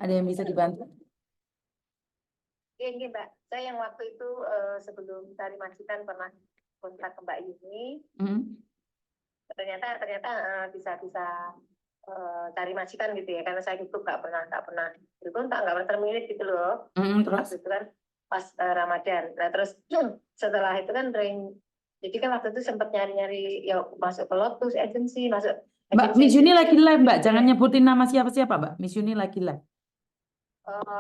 Ada yang bisa dibantu? Iya, ini Mbak. Saya yang waktu itu sebelum cari majikan pernah kontak ke Mbak Yuni. Ternyata bisa cari majikan gitu ya. Karena saya itu nggak pernah berkontak, nggak pernah termilit gitu loh. Terus? Waktu itu kan pas Ramadan. Nah terus setelah itu kan jadi kan waktu itu sempat nyari-nyari ya masuk ke Lotus agency, masuk. Mbak, Miss Yuni lagi live, Mbak. Jangan nyebutin nama siapa-siapa, Mbak. Miss Yuni lagi live.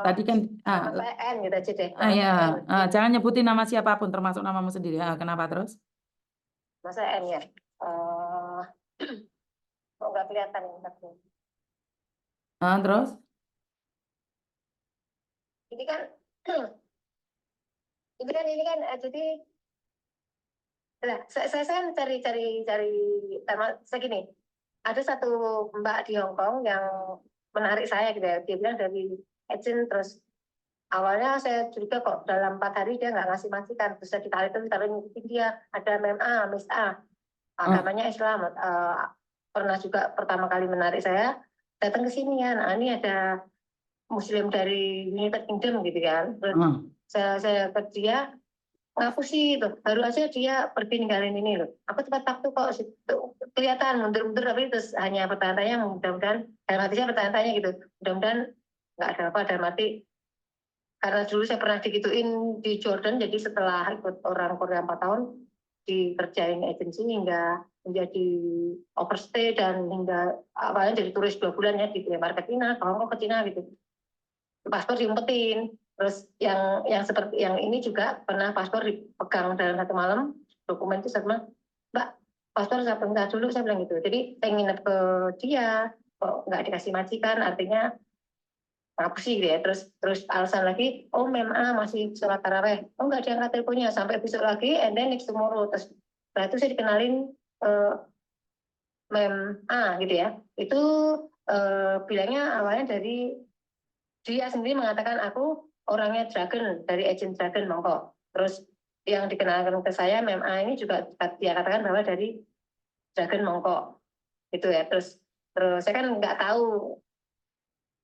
Tadi kan nama saya N gitu aja deh. ya, jangan nyebutin nama siapapun, termasuk namamu sendiri. Kenapa terus? Masa N ya. Kok nggak kelihatan ini tapi. Terus? Ini kan jadi saya kan cari segini. Ada satu Mbak di Hong Kong yang menarik saya gitu ya. Dia bilang dari agent, terus awalnya saya curiga kok dalam 4 hari dia nggak ngasih majikan. Terus saya ditarik ngikutin dia. Ada Mem A, Miss A, agamanya Islam. Pernah juga pertama kali menarik saya datang ke sini ya. Nah, ini ada Muslim dari United Kingdom gitu kan. Terus saya ke dia, ngaku sih itu baru aja dia pergi ninggalin ini loh. Aku tepat waktu kok kelihatan mundur-mundur, tapi terus hanya pertanyaannya mudah-mudahan dalam hatinya pertanyaannya gitu, mudah-mudahan nggak ada apa dalam hati, karena dulu saya pernah digituin di Jordan. Jadi setelah ikut orang Korea 4 tahun dikerjain agensi hingga menjadi overstay dan hingga awalnya jadi turis 2 bulan ya di market Cina, kalau mau ke Cina gitu, paspor diumpetin. Terus yang seperti yang ini juga pernah paspor dipegang dalam 1 malam, dokumen itu sama Mbak, paspor saya pegang dulu, saya bilang gitu. Jadi saya nginep ke dia, kok nggak dikasih majikan, artinya apa sih gitu ya. Terus alasan lagi, oh Mem A masih sholat taraweh, oh nggak diangkat teleponnya sampai besok lagi, and then next tomorrow. Terus setelah itu saya dikenalin Mem A gitu ya. Itu bilangnya awalnya dari dia sendiri mengatakan aku orangnya Dragon, dari agent Dragon Mongko. Terus yang dikenalkan ke saya Mem A ini juga dia katakan bahwa dari Dragon Mongko gitu ya. Terus saya kan nggak tahu,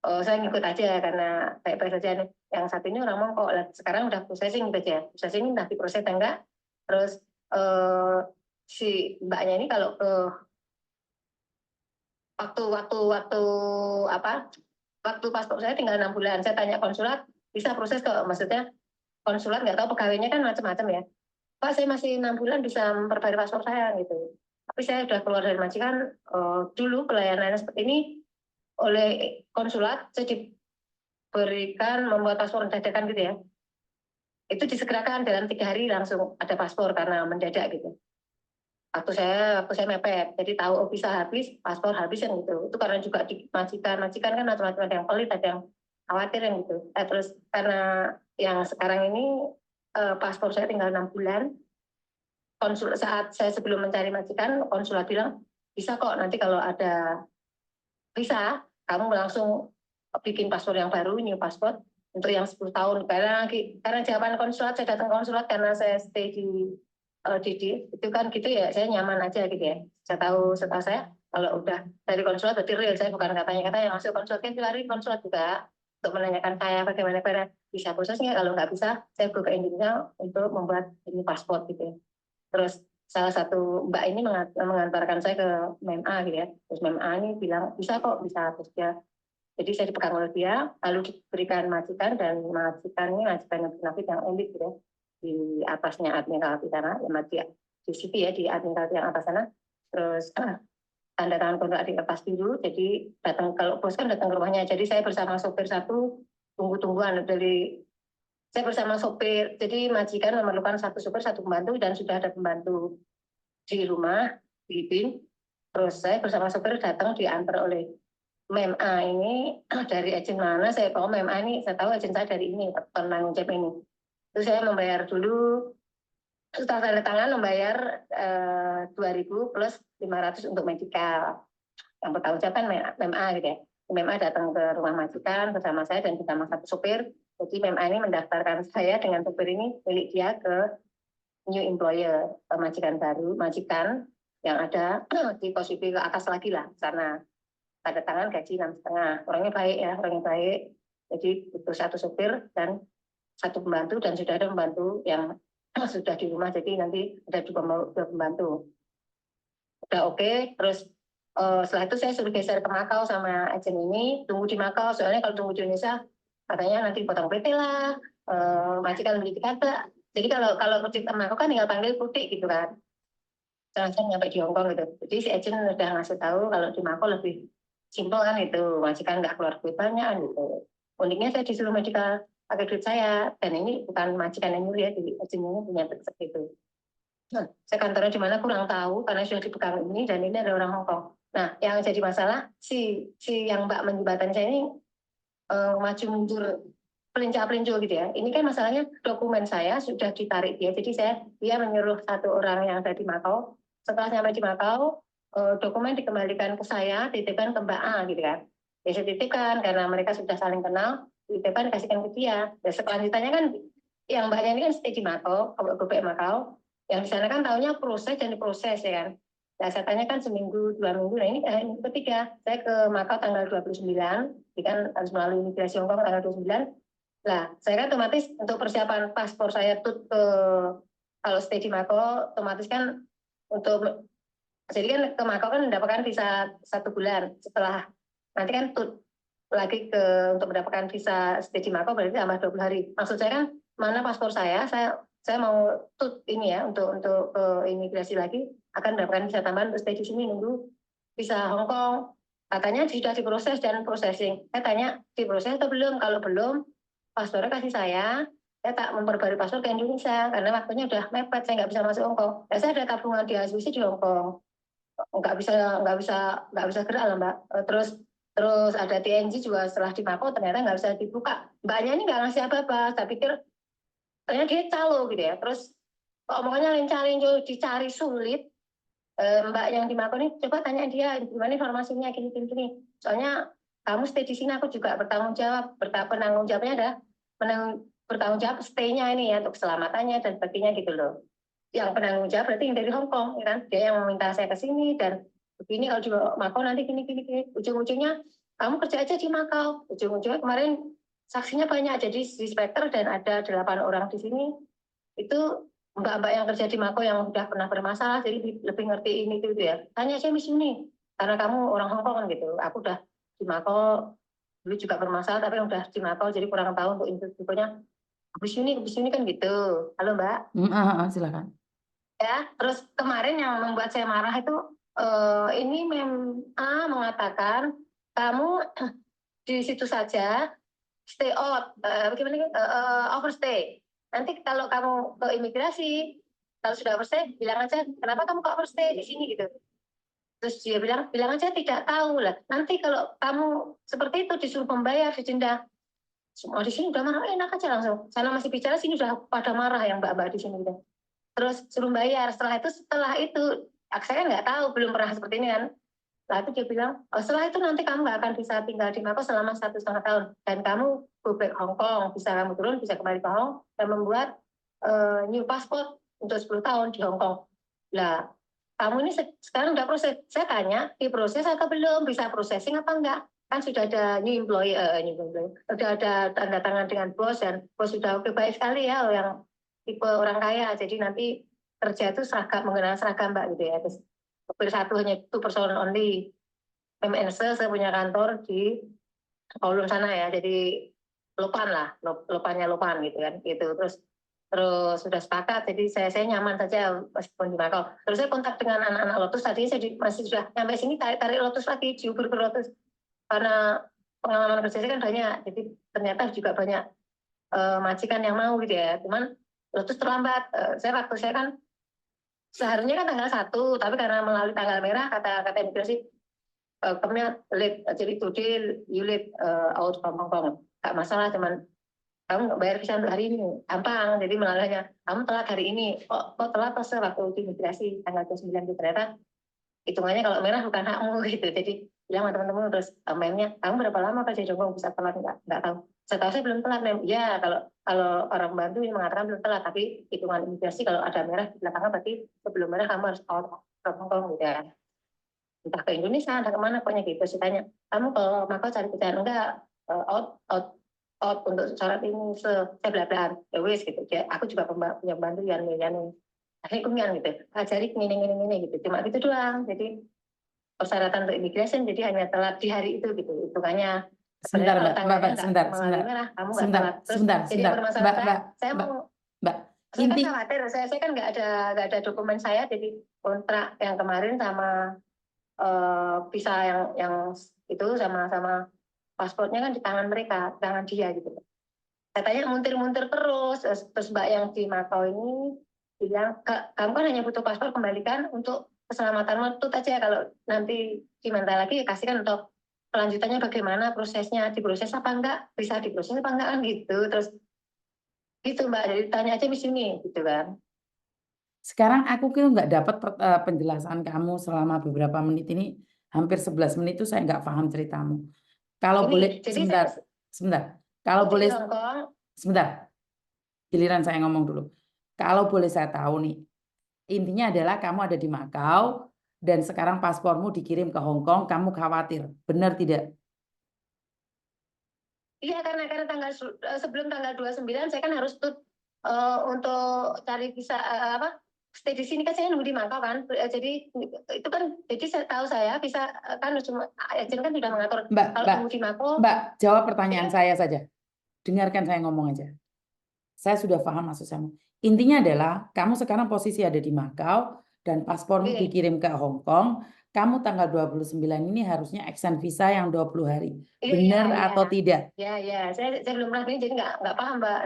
saya ngikut aja karena kayak saja yang satu ini orang Mongko. Sekarang udah processing gitu aja, processing nanti proses enggak. Terus si mbaknya ini kalau ke waktu paspor saya tinggal 6 bulan, saya tanya konsulat bisa proses kok, maksudnya konsulat nggak tahu pegawainya kan macam-macam ya. Pak, saya masih 6 bulan bisa memperbarui paspor saya gitu. Tapi saya sudah keluar dari majikan, dulu pelayanan seperti ini oleh konsulat, saya diberikan membuat paspor dadakan gitu ya. Itu disegerakan dalam 3 hari langsung ada paspor karena mendadak gitu. Waktu saya mepet, jadi tahu bisa habis, paspor habis yang gitu. Itu karena juga di majikan kan macam-macam, ada yang pelit, ada yang khawatir yang gitu. Terus karena yang sekarang ini paspor saya tinggal 6 bulan, saat saya sebelum mencari majikan, konsulat bilang bisa kok nanti kalau ada bisa kamu langsung bikin paspor yang baru, new paspor untuk yang 10 tahun. Karena jawaban konsulat, saya datang konsulat karena saya stay di itu kan gitu ya, saya nyaman aja gitu ya. Setahu saya kalau udah dari konsulat berarti real, saya bukan katanya yang masuk konsulat kan hari konsulat juga untuk menanyakan saya bagaimana bisa prosesnya. Kalau nggak bisa, saya buka Indonesia untuk membuat ini paspor gitu ya. Terus salah satu mbak ini mengantarkan saya ke Mem A gitu ya. Terus Mem A ini bilang bisa kok, bisa. Terus dia, jadi saya dipegang oleh dia, lalu diberikan majikan, dan majikan ini majikan yang benafit yang elit gitu ya. Di atasnya Admiralty sana, di situ ya, di Admiralty yang atas sana. Terus tanda tangan kontrak di kertas biru. Jadi kalau bos kan datang ke rumahnya. Jadi saya bersama sopir satu tunggu-tungguan saya bersama sopir. Jadi majikan memerlukan satu sopir, satu pembantu, dan sudah ada pembantu di rumah di BIN. Terus saya bersama sopir datang diantar oleh Mem A ini dari agen mana, saya tahu Mem A ini, saya tahu agen saya dari ini, penanggung jawab ini. Terus saya membayar dulu, setelah tanda tangan membayar 2.000 plus 500 untuk medical. Yang bertanggung jawab kan Mem A gitu ya. Mem A datang ke rumah majikan bersama saya dan bersama satu supir. Jadi Mem A ini mendaftarkan saya dengan supir ini milik dia ke new employer, majikan baru, majikan yang ada di posisi ke atas lagi lah, karena tanda tangan gaji 6,5. Orangnya baik ya, orangnya baik. Jadi butuh satu supir dan satu pembantu, dan sudah ada pembantu yang sudah di rumah, jadi nanti ada dua pembantu. Udah oke. Terus setelah itu saya suruh geser ke Makau sama agen ini, tunggu di Makau, soalnya kalau tunggu di Indonesia katanya nanti potong PT lah, majikan beli tiket. Jadi kalau di Makau kan tinggal panggil Putih gitu kan, jangan nyampe di Hongkong gitu. Jadi si agent udah ngasih tahu kalau di Makau lebih simpel kan, itu majikan nggak keluar duit banyak kan gitu. Uniknya saya disuruh medical pakai duit saya, dan ini bukan majikan yang nyuruh ya, jadi agent ini punya trek gitu. Nah, saya kantornya di mana kurang tahu karena sudah dipegang ini, dan ini ada orang Hongkong. Nah, yang jadi masalah si yang Mbak menjembatani saya ini maju mundur pelincah-pelincur gitu ya. Ini kan masalahnya dokumen saya sudah ditarik dia. Jadi dia menyuruh satu orang yang ada di Makau. Setelah sampai di Makau, dokumen dikembalikan ke saya, dititipkan ke Mbak A gitu kan. Ya saya titipkan karena mereka sudah saling kenal, dititipkan kasihkan ke dia. Dan selanjutnya kan yang Mbaknya ini kan stay di Makau, kalau GoPay Makau. Yang di sana kan tahunya proses dan diproses ya kan. Nah, saya tanyakan seminggu, 2 minggu. Nah, ini minggu ketiga. Saya ke Makau tanggal 29, kan harus melalui imigrasi Hongkong tanggal 29. Nah, saya kan otomatis untuk persiapan paspor saya tut ke, kalau stay di Makau, otomatis kan untuk, jadi kan ke Makau kan mendapatkan visa 1 bulan. Setelah nanti kan tut lagi ke untuk mendapatkan visa stay di Makau berarti tambah 20 hari. Maksud saya kan mana paspor saya mau tut ini ya untuk ke imigrasi lagi, akan mendapatkan visa tambahan untuk stay di sini nunggu visa Hongkong. Katanya sudah diproses dan processing. Saya tanya diproses atau belum? Kalau belum, paspornya kasih saya tak memperbarui paspor ke Indonesia karena waktunya udah mepet, saya nggak bisa masuk Hongkong. Ya, saya ada tabungan di asuransi di Hongkong, nggak bisa gerak lah Mbak. Terus ada TNG juga setelah di Makau ternyata nggak bisa dibuka. Mbaknya ini nggak ngasih apa-apa. Saya pikir ternyata dia calo gitu ya. Terus omongannya lincah-lincah, dicari sulit. Mbak yang di Makau ini coba tanya dia gimana informasinya gini. Soalnya kamu stay di sini, aku juga bertanggung jawab. Penanggung jawabnya ada bertanggung jawab stay-nya ini ya, untuk keselamatannya dan sebagainya gitu loh. Yang penanggung jawab berarti yang dari Hongkong, ya kan? Dia yang meminta saya ke sini dan begini, kalau di Makau nanti gini. Ujung-ujungnya kamu kerja aja di Makau. Ujung-ujungnya kemarin saksinya banyak, jadi di Spectre dan ada 8 orang di sini. Itu mbak-mbak yang kerja di Makau yang sudah pernah bermasalah, jadi lebih ngerti ini itu ya. Tanya saya Miss Yuni, karena kamu orang Hongkong kan gitu. Aku udah di Makau dulu juga bermasalah, tapi udah di Makau jadi kurang tahu untuk infonya. Miss Yuni kan gitu. Halo Mbak. Silakan. Ya, terus kemarin yang membuat saya marah itu ini mengatakan kamu di situ saja stay out, overstay. Nanti kalau kamu ke imigrasi, kalau sudah overstay, bilang aja kenapa kamu kok overstay di sini gitu. Terus dia bilang aja tidak tahu lah. Nanti kalau kamu seperti itu disuruh membayar didenda. Semua di sini udah marah, enak aja langsung. Sana masih bicara, sini udah pada marah yang mbak-mbak di sini gitu. Terus suruh bayar. Setelah itu saya nggak tahu, belum pernah seperti ini kan. Nah itu dia bilang, setelah itu nanti kamu nggak akan bisa tinggal di Makau selama 1,5 tahun. Dan kamu go back Hong Kong, bisa kamu turun, bisa kembali ke Hong Kong, dan membuat new passport untuk 10 tahun di Hong Kong. Nah, kamu ini sekarang udah proses. Saya tanya, diproses atau belum? Bisa processing apa enggak? Kan sudah ada new employee, sudah ada tanda tangan dengan bos, dan bos sudah oke, baik sekali ya, yang tipe orang kaya. Jadi nanti kerja itu mengenal seragam Mbak gitu ya. Terus satu hanya itu person only. MNC saya punya kantor di Kowloon sana ya, jadi Lopan gitu kan, gitu. Terus sudah sepakat, jadi saya nyaman saja meskipun di Makau. Terus saya kontak dengan anak-anak Lotus, tadi saya masih sudah sampai sini tarik Lotus lagi, diukur ke Lotus, karena pengalaman kerja saya kan banyak, jadi ternyata juga banyak majikan yang mau gitu ya. Cuman Lotus terlambat. Waktu saya kan seharusnya kan tanggal 1, tapi karena melalui tanggal merah, kata imigrasi, kami late, jadi today you late out from Hong Kong. Gak masalah, cuman kamu nggak bayar visa untuk hari ini, gampang. Jadi melalainya, kamu telat hari ini, kok telat pas waktu di imigrasi tanggal 29 itu, ternyata hitungannya kalau merah bukan hakmu gitu. Jadi bilang sama teman-teman, terus mainnya, kamu berapa lama kerja di Hong Kong bisa telat? Nggak tahu. Saya tahu saya belum telat, ya kalau orang bantu ini mengatakan belum telat, tapi hitungan imigrasi kalau ada merah di belakangnya berarti sebelum merah kamu harus out from Hong Kong gitu ya. Entah ke Indonesia, entah kemana, pokoknya gitu. Saya tanya, kamu kalau Makau cari kerjaan enggak, out out untuk syarat ini saya bela-belaan ya wis gitu ya aku juga punya pembantu yang hukumnya gitu ajari ini gitu cuma gitu doang jadi persyaratan untuk immigration jadi hanya telat di hari itu gitu hitungannya sebenarnya Sebentar, kalau Mbak, tanggalnya nggak sebentar, mengalami sebentar, merah kamu nggak sebentar, telat terus sebentar, jadi yang sebentar, bermasalah saya Mbak, mau Mbak. saya kan Inti, khawatir saya kan nggak ada dokumen saya jadi kontrak yang kemarin sama visa yang itu sama paspornya kan di tangan mereka di tangan dia gitu katanya muntir-muntir terus mbak yang di Makau ini bilang kamu kan hanya butuh paspor kembalikan untuk keselamatan metut aja kalau nanti diminta lagi ya kasihkan untuk kelanjutannya bagaimana prosesnya diproses apa enggak bisa diproses apa enggak kan gitu terus gitu mbak jadi tanya aja di sini gitu kan. sekarang aku kira nggak dapat penjelasan kamu selama beberapa menit ini, hampir 11 menit itu saya nggak paham ceritamu. Kalau Ini boleh, jadi sebentar, saya sebentar. Kalau di boleh, Hong Kong. sebentar, giliran saya ngomong dulu. Kalau boleh saya tahu nih, intinya adalah kamu ada di Makau dan sekarang paspormu dikirim ke Hong Kong, kamu khawatir, benar tidak? Iya karena sebelum tanggal 29 saya kan harus untuk cari visa apa stay di sini kan saya nunggu di Makau kan jadi itu kan jadi saya tahu saya bisa kan cuma agen kan sudah mengatur Mbak, kalau Mbak, tunggu di Makau Mbak, jawab ya. pertanyaan saya saja. Dengarkan saya ngomong aja. Saya sudah paham maksud saya. Intinya adalah kamu sekarang posisi ada di Makau dan paspormu Oke. dikirim ke Hong Kong. Kamu tanggal 29 ini harusnya extend visa yang 20 hari. Iya iya Benar iya atau tidak? ya ya saya belum pernah ini jadi nggak paham mbak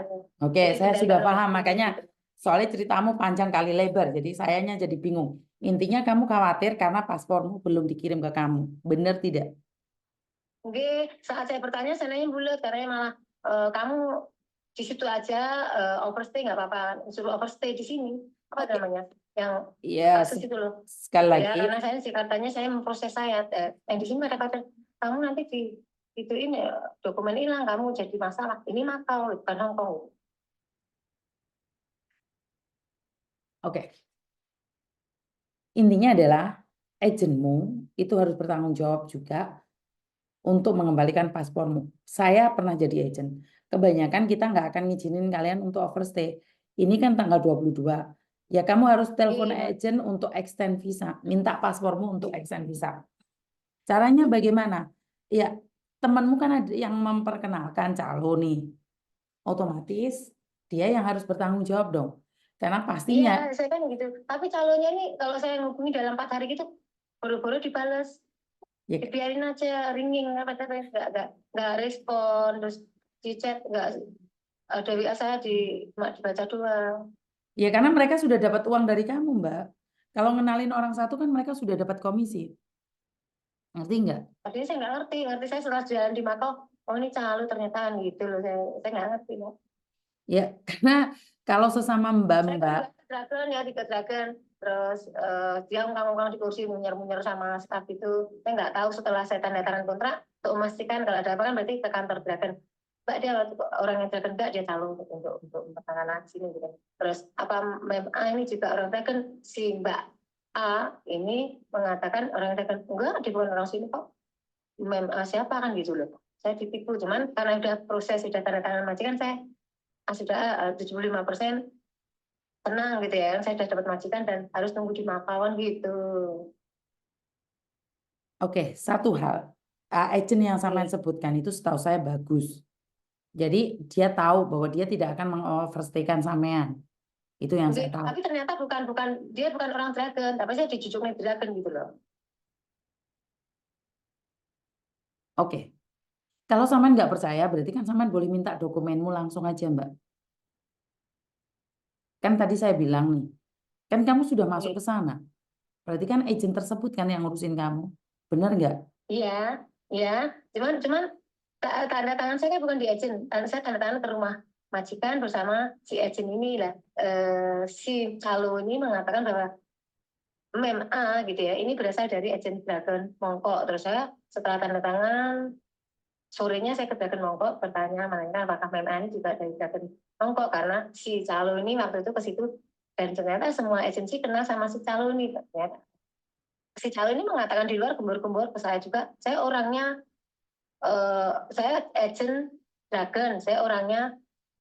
Oke, jadi saya tinggal sudah kalau paham. Makanya gitu. soalnya ceritamu panjang kali lebar, jadi sayanya jadi bingung. Intinya kamu khawatir karena paspormu belum dikirim ke kamu. Benar tidak? Oke, saat saya bertanya saya nanya bulat karena malah kamu di situ aja overstay nggak apa-apa, suruh overstay di sini apa Oke. namanya yang Ya, kasus itu loh. sekali Ya lagi. karena saya sih katanya saya memproses saya, yang di sini mereka kata kamu nanti itu ini dokumen hilang kamu jadi masalah. Ini Makau bukan Hong Kong. Oke. Intinya adalah agenmu itu harus bertanggung jawab juga untuk mengembalikan paspormu. Saya pernah jadi agent. Kebanyakan kita nggak akan ngizinin kalian untuk overstay. Ini kan tanggal 22. Ya kamu harus telepon Iya, agent untuk extend visa. Minta paspormu untuk extend visa. Caranya bagaimana? Ya, temanmu kan ada yang memperkenalkan calo nih. Otomatis dia yang harus bertanggung jawab dong. Karena iya pastinya saya kan gitu. Tapi calonnya nih kalau saya hubungi dalam 4 hari gitu, baru-baru dibalas. ya, Dibiarin aja ringing apa tapi nggak respon terus di chat nggak ada WA saya cuma dibaca doang. ya karena mereka sudah dapat uang dari kamu, Mbak. Kalau ngenalin orang satu kan mereka sudah dapat komisi. Ngerti nggak? Tadinya saya nggak ngerti saya setelah jalan di Makau oh ini calo ternyata gitu loh saya nggak ngerti ya. Ya, karena kalau sesama Saya kan mbak-mbak, juga dragon ya di dragon terus dia ngomong-ngomong di kursi munyer-munyer sama staff itu saya nggak tahu setelah saya tanda tangan kontrak untuk memastikan kalau ada apa kan berarti ke kantor dragon Mbak dia orang yang dragon enggak dia calon untuk penanganan sini gitu. Terus apa Mem A ini juga orang dragon si Mbak A ini mengatakan orang dragon enggak dia bukan orang sini kok Mem A siapa kan gitu loh saya ditipu cuman karena udah proses sudah tanda tangan majikan saya sudah 75% tenang gitu ya saya sudah dapat majikan dan harus nunggu di Makawan gitu. oke, satu hal. Agent yang sampean Oke. sebutkan itu setahu saya bagus. Jadi dia tahu bahwa dia tidak akan mengoverstaykan sampean. Itu yang Oke, saya tahu. tapi ternyata bukan bukan dia bukan orang Dragon tapi saya dijujuk nih Dragon gitu loh. Oke, kalau sampean nggak percaya, berarti kan sampean boleh minta dokumenmu langsung aja, Mbak. Kan tadi saya bilang nih, kan kamu sudah masuk ke Oke. sana. Berarti kan agent tersebut kan yang ngurusin kamu. Benar nggak? Iya, iya. Cuman tanda tangan saya kan bukan di agent. Saya tanda tangan ke rumah majikan bersama si agent ini lah. Si calo ini mengatakan bahwa Mem A gitu ya, ini berasal dari agent Dragon Mongkok. Terus saya setelah tanda tangan sorenya saya ke Dragon Mongkok bertanya menanyakan apakah Mem A ini juga dari Dragon Mongkok karena si calo ini waktu itu ke situ dan ternyata semua agensi kenal sama si calo ini ternyata si calo ini mengatakan di luar gembor-gembor ke saya juga saya orangnya saya agent Dragon, saya orangnya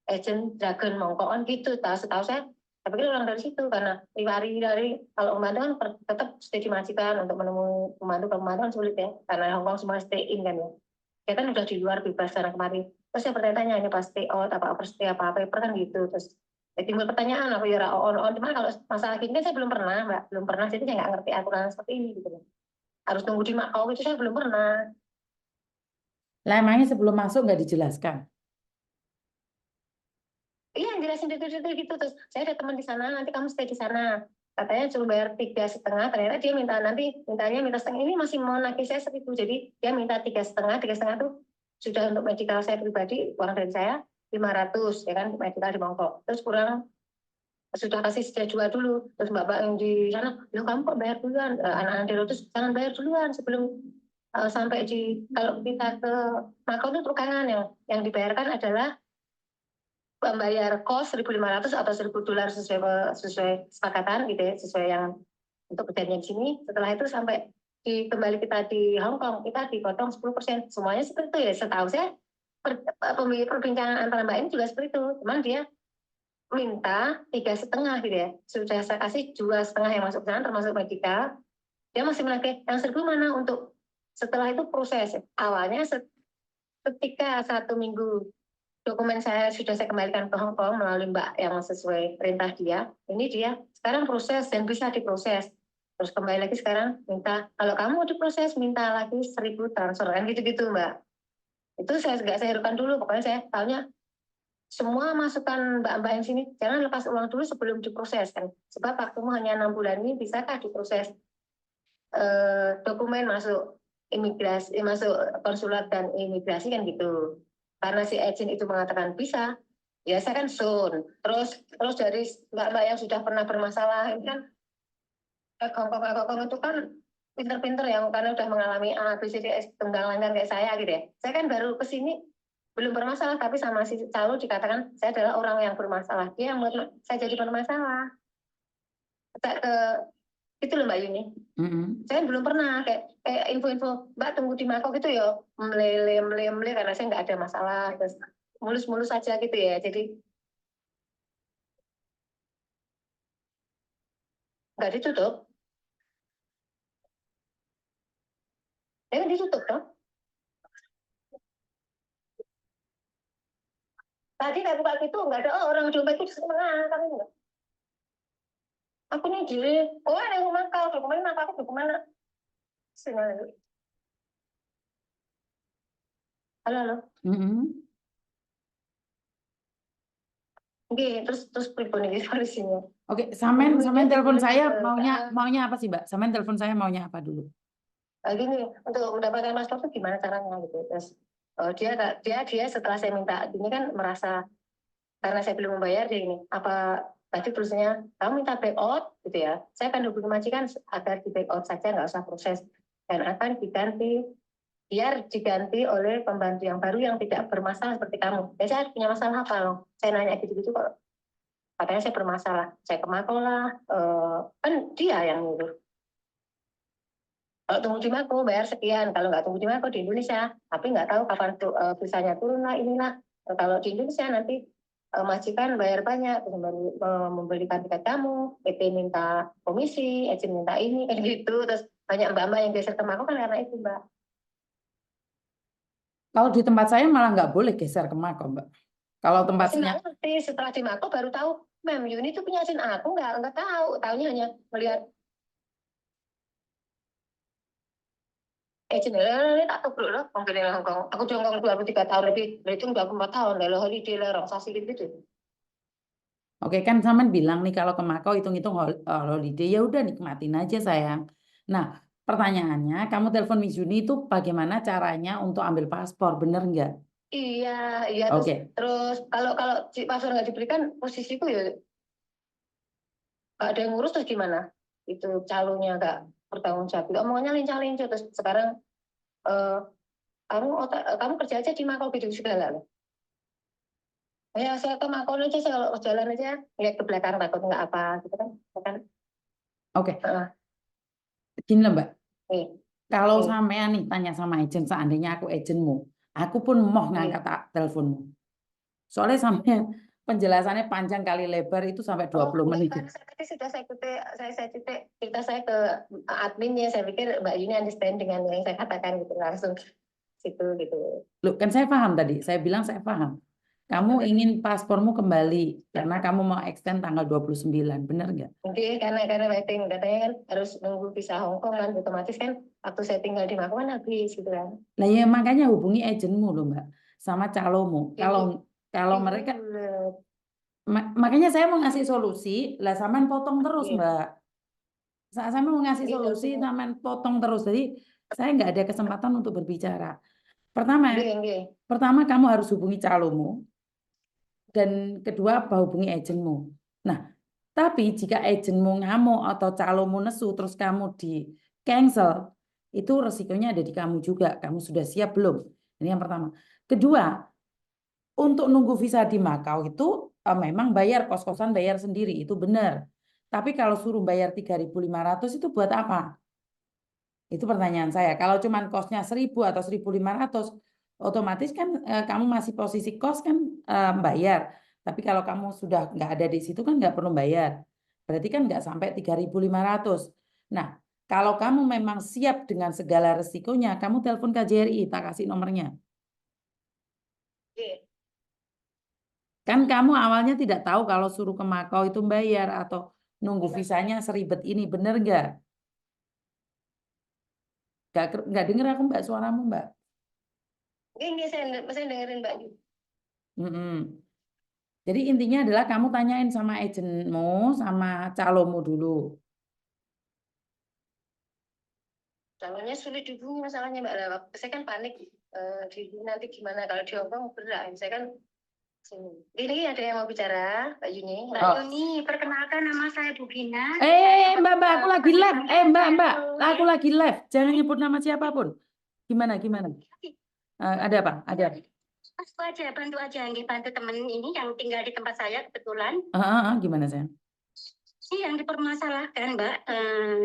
agent Dragon Mongko kan gitu. Setahu saya pikir orang dari situ karena dari kalau pembantu kan tetap stay di majikan untuk menemui pembantu kan sulit ya karena Hongkong semua stay in kan ya. Dia kan udah di luar bebas karena kemarin. Terus saya bertanya ini pas stay out apa overstay apa paper kan gitu. Terus timbul pertanyaan apa ya on cuman kalau masalah gini kan saya belum pernah Mbak, belum pernah jadi saya nggak ngerti aturan seperti ini gitu. Harus tunggu di Makau itu saya belum pernah. Lah emangnya sebelum masuk nggak dijelaskan? Iya jelasin gitu terus saya ada teman di sana nanti kamu stay di sana katanya cuma bayar 3,5 ternyata dia minta setengah ini masih mau nagih saya 1.000 jadi dia minta 3,5 tuh sudah untuk medical saya pribadi uang dari saya 500 ya kan medical di Mongkok terus kurang sudah kasih sejak jual dulu terus mbak-mbak yang di sana loh kamu kok bayar duluan anak-anak di terus jangan bayar duluan sebelum sampai di kalau kita ke Makau itu trukangan yang dibayarkan adalah membayar kos 1.500 atau 1.000 dolar sesuai kesepakatan gitu ya, sesuai yang untuk perjanjian di sini. Setelah itu sampai kembali kita di Hong Kong, kita dipotong 10%. Semuanya seperti itu ya. Setahu saya perbincangan antara Mbak ini juga seperti itu. Cuman dia minta 3,5 gitu ya. Sudah saya kasih 2,5 yang masuk ke sana termasuk medical. Dia masih menagih yang 1.000 mana untuk setelah itu proses. Awalnya ketika 1 minggu dokumen sudah saya kembalikan ke Hong Kong melalui Mbak yang sesuai perintah dia. Ini dia sekarang proses dan bisa diproses. Terus kembali lagi sekarang minta, kalau kamu mau diproses minta lagi 1.000 transfer kan gitu-gitu Mbak. Itu saya nggak saya herukan dulu, pokoknya saya tahunya semua masukan Mbak-mbak yang sini jangan lepas uang dulu sebelum diproses kan. Sebab waktumu hanya 6 bulan ini bisakah diproses dokumen masuk imigrasi, masuk konsulat dan imigrasi kan gitu. Karena si agent itu mengatakan bisa, ya saya kan soon. Terus dari mbak-mbak yang sudah pernah bermasalah ini kan Hongkong itu kan pinter-pinter yang karena udah mengalami A, B, C, D, E tunggang langgan kayak saya gitu ya. Saya kan baru ke sini belum bermasalah tapi sama si calo dikatakan saya adalah orang yang bermasalah. Dia yang membuat saya jadi bermasalah. Saya ke itu loh Mbak Yuni. Saya belum pernah kayak info-info Mbak tunggu di Mako gitu ya melele karena saya nggak ada masalah terus mulus-mulus aja gitu ya jadi nggak ditutup ya ditutup dong tadi kayak buka gitu nggak ada orang dompet itu setengah kami nggak aku nih diri oh ada yang Makau dokumen apa aku dokumen mana sini halo halo Oke, terus pribadi di solusinya. Oke, sampean telepon saya maunya apa sih, Mbak? Sampean telepon saya maunya apa dulu? Gini, untuk mendapatkan paspor itu gimana caranya gitu. Terus dia setelah saya minta ini kan merasa karena saya belum membayar dia ini apa tadi tulisnya kamu minta back out gitu ya. Saya akan hubungi majikan agar di back out saja nggak usah proses dan akan diganti oleh pembantu yang baru yang tidak bermasalah seperti kamu. Ya saya punya masalah apa loh? Saya nanya gitu-gitu kok katanya saya bermasalah. Saya ke Mako lah, kan dia yang nyuruh. Kalau tunggu di Mako bayar sekian, kalau nggak tunggu di Mako di Indonesia, tapi nggak tahu kapan visanya turun lah inilah. Kalau di Indonesia nanti majikan bayar banyak, membelikan tiket kamu, PT minta komisi, agent minta ini, kayak gitu. Terus banyak mbak-mbak yang geser ke Mako kan karena itu mbak. Kalau di tempat saya malah nggak boleh geser ke Mako, Mbak. Kalau tempatnya ngerti setelah di Mako baru tahu, Mem Yuni itu punya agent aku nggak tahu, tahunya hanya melihat ini tak tubruk loh, mungkin di Hongkong. Aku di Hongkong 23 tahun lebih, itu 24 tahun, lalu holiday lah, orang sasi gitu. Oke kan Saman bilang nih kalau ke Makau hitung-hitung holiday ya udah nikmatin aja sayang. Nah pertanyaannya kamu telepon Mizuni itu bagaimana caranya untuk ambil paspor bener nggak? Iya, iya Oke. terus kalau si paspor nggak diberikan posisiku ya nggak ada yang ngurus terus gimana? Itu calonnya nggak bertanggung jawab. Omongannya lincah-lincah terus sekarang eh, kamu kerja aja di Makau gitu segala loh. Ya saya ke Makau aja saya kalau jalan aja lihat ke belakang takut nggak apa gitu kan. Oke. Gini loh Mbak. Nih. Kalau sampean nih tanya sama agent seandainya aku agentmu, Aku pun mau Iya. ngangkat teleponmu. Soalnya sampai penjelasannya panjang kali lebar itu sampai 20 menit. Kan tadi sudah saya titik cerita saya ke adminnya, saya pikir Mbak Yuni understand dengan yang saya katakan gitu, langsung situ gitu. Loh, kan saya paham tadi, saya bilang saya paham. Kamu ingin paspormu kembali karena kamu mau extend tanggal 29, benar nggak? Jadi karena waiting katanya kan harus nunggu visa Hong Kong kan, otomatis kan waktu saya tinggal di Mako kan habis gitu kan. Nah ya makanya hubungi agenmu loh Mbak, sama calomu. Kalau kalau mereka, makanya saya mau ngasih solusi, lah sampean potong terus Iya, Mbak. Saya mau ngasih iya, solusi, iya, sampean potong terus. Jadi saya nggak ada kesempatan untuk berbicara. Pertama, iya. pertama kamu harus hubungi calomu, dan kedua apa hubungi agenmu. Nah, tapi jika agenmu ngamuk atau calomu nesu terus kamu di cancel, itu resikonya ada di kamu juga. Kamu sudah siap belum? Ini yang pertama. Kedua, untuk nunggu visa di Makau itu memang bayar kos-kosan, bayar sendiri, itu benar. Tapi kalau suruh bayar 3.500 itu buat apa? Itu pertanyaan saya. Kalau cuman kosnya 1.000 atau 1.500, otomatis kan kamu masih posisi kos kan bayar. Tapi kalau kamu sudah nggak ada di situ kan nggak perlu bayar. Berarti kan nggak sampai 3.500. Nah, kalau kamu memang siap dengan segala resikonya, kamu telepon KJRI, tak kasih nomornya. Iya. Kan kamu awalnya tidak tahu kalau suruh ke Makau itu bayar atau nunggu visanya seribet ini, bener nggak? Nggak denger aku Mbak suaramu Mbak. Ini saya dengerin Mbak. Mm-mm. Jadi intinya adalah kamu tanyain sama agenmu, sama calomu dulu. Soalnya sulit dihubungi masalahnya Mbak. Saya kan panik nanti gimana kalau di Hong Kong berat. Saya kan sini. Ini ada yang mau bicara, Mbak Yuni. Mbak Yuni, perkenalkan nama saya Bu Gina. Mbak, aku lagi live. Mbak, aku lagi live. Jangan nyebut nama siapapun. Gimana? Ada apa? Ada. Bantu aja, bantu temen ini yang tinggal di tempat saya kebetulan. Gimana sayang? Ini yang dipermasalahkan, Mbak,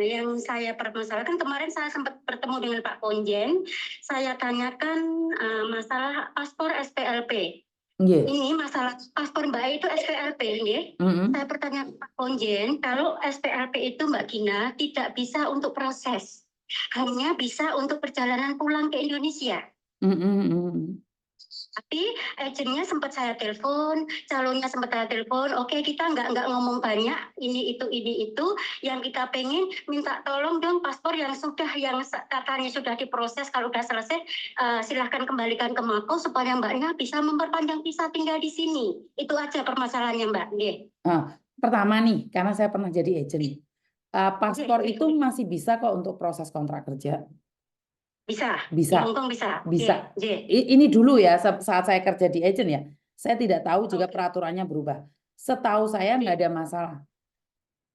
yang saya permasalahkan kemarin saya sempat bertemu dengan Pak Konjen. Saya tanyakan masalah paspor SPLP. Yeah. Ini masalah paspor Mbak itu SPLP, ya. Saya bertanya Pak Konjen, kalau SPLP itu Mbak Gina tidak bisa untuk proses, hanya bisa untuk perjalanan pulang ke Indonesia. Tapi agennya sempat saya telepon, calonnya sempat saya telepon, oke kita nggak ngomong banyak, ini itu, yang kita pengen minta tolong dong paspor yang katanya sudah diproses, kalau udah selesai silahkan kembalikan ke Mako supaya Mbaknya bisa memperpanjang visa tinggal di sini. Itu aja permasalahannya Mbak. Pertama nih, karena saya pernah jadi agent, paspor itu masih bisa kok untuk proses kontrak kerja. Bisa. Di Hong Kong bisa. Ini dulu ya saat saya kerja di agent ya. Saya tidak tahu juga peraturannya berubah. Setahu saya nggak ada masalah.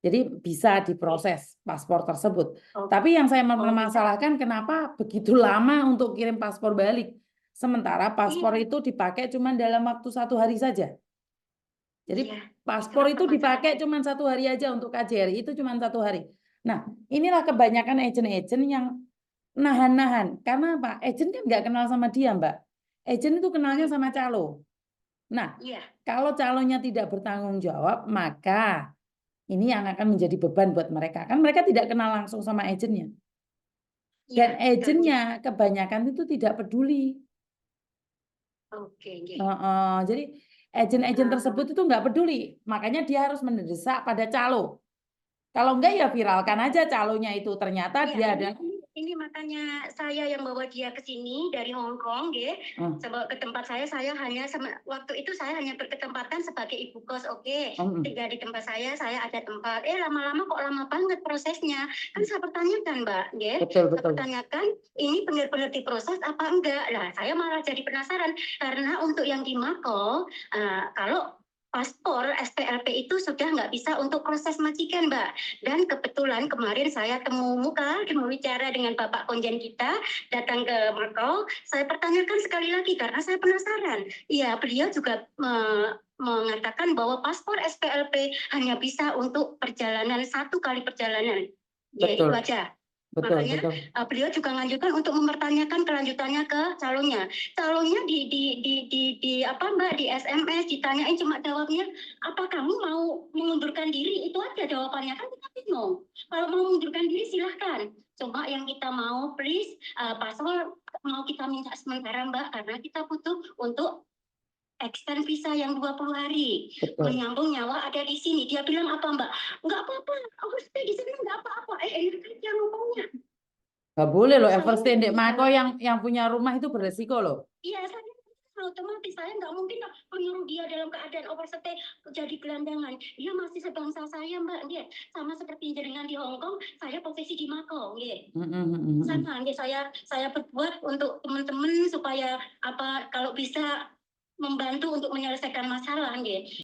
Jadi bisa diproses paspor tersebut. Tapi yang saya mempermasalahkan kenapa begitu lama untuk kirim paspor balik. Sementara paspor itu dipakai cuma dalam waktu 1 hari saja. Jadi paspor itu dipakai cuma 1 hari aja untuk KJRI itu cuma 1 hari. Nah, inilah kebanyakan agent-agent yang nahan-nahan. Karena apa? Agent kan nggak kenal sama dia, Mbak. Agent itu kenalnya sama calo. Nah, kalau calonnya tidak bertanggung jawab, maka ini yang akan menjadi beban buat mereka. Kan mereka tidak kenal langsung sama agentnya. Dan agentnya kebanyakan itu tidak peduli. Jadi agen-agen tersebut itu nggak peduli. Makanya dia harus mendesak pada calo. Kalau enggak ya viralkan aja calonya itu. Ternyata dia ada. Ini makanya saya yang bawa dia ke sini dari Hong Kong, ya. Ke tempat saya hanya waktu itu saya hanya berketempatan sebagai ibu kos, tinggal di tempat saya ada tempat. Lama-lama kok lama banget prosesnya. Kan saya pertanyakan, Mbak, ya. Betul. Saya pertanyakan, ini benar-benar diproses apa enggak? Lah, saya malah jadi penasaran karena untuk yang di Mako, kalau paspor SPLP itu sudah nggak bisa untuk proses majikan, Mbak. Dan kebetulan kemarin saya temu bicara dengan Bapak Konjen kita, datang ke Makau. Saya pertanyakan sekali lagi karena saya penasaran. Iya, beliau juga mengatakan bahwa paspor SPLP hanya bisa untuk perjalanan 1 kali perjalanan. Ya, itu aja. Betul, Makanya betul. beliau juga menganjurkan untuk mempertanyakan kelanjutannya ke calonnya. Calonnya di apa Mbak, di SMS ditanyain, cuma jawabnya apa kamu mau mengundurkan diri, itu aja jawabannya, kan kita bingung. Kalau mau mengundurkan diri silahkan. Cuma yang kita mau please paspor mau kita minta sementara Mbak, karena kita butuh untuk extend visa yang 20 hari. Betul. Menyambung nyawa ada di sini. Dia bilang apa Mbak? Nggak apa-apa, aku stay di sini nggak apa-apa. Enak aja ngomongnya. Nggak boleh loh, Saya everstay nggak Dek bisa. Mako yang punya rumah itu beresiko loh. Iya, saya otomatis saya nggak mungkin menyuruh dia dalam keadaan overstay jadi gelandangan. Dia masih sebangsa saya Mbak, dia sama seperti jaringan di Hong Kong, saya posisi di Makau, ya. Sama, ya saya berbuat untuk teman-teman supaya apa kalau bisa membantu untuk menyelesaikan masalah, ya.